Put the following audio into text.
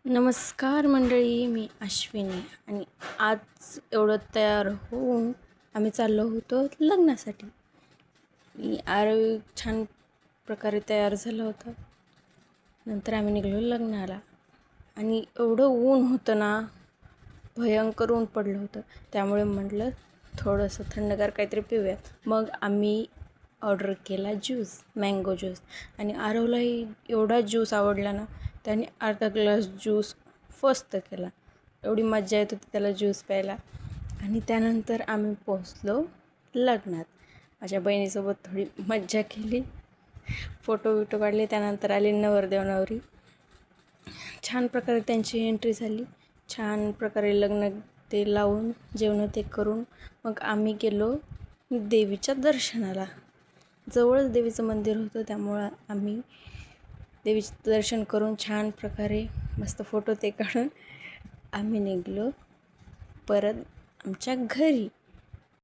नमस्कार मंडळी, मी अश्विनी आणि आज एवढं तयार होऊन आम्ही चाललो होतो लग्नासाठी. मी आरव छान प्रकारे तयार झाला होता. नंतर आम्ही निघालो लग्नाला आणि एवढं ऊन होतं ना, भयंकर ऊन पडलं होतं. त्यामुळे म्हटलं थोडंसं थंडगार काहीतरी पिऊया. मग आम्ही ऑर्डर केला ज्यूस, मँगो ज्यूस. आणि आरवलाही एवढा ज्यूस आवडला ना, त्याने अर्धा ग्लास ज्यूस फस्त केला. एवढी मज्जा येत होती त्याला ज्यूस प्यायला. आणि त्यानंतर आम्ही पोचलो लग्नात. माझ्या बहिणीसोबत थोडी मज्जा केली, फोटो काढले. त्यानंतर आले नवरदेव नवरी. छान प्रकारे त्यांची एंट्री झाली. छान प्रकारे लग्न ते लावून जेवण ते करून मग आम्ही गेलो देवीच्या दर्शनाला. जवळच देवीचं मंदिर होतं, त्यामुळं आम्ही देवीचं दर्शन करून छान प्रकारे मस्त फोटो ते काढून आम्ही निघलो परत आमच्या घरी.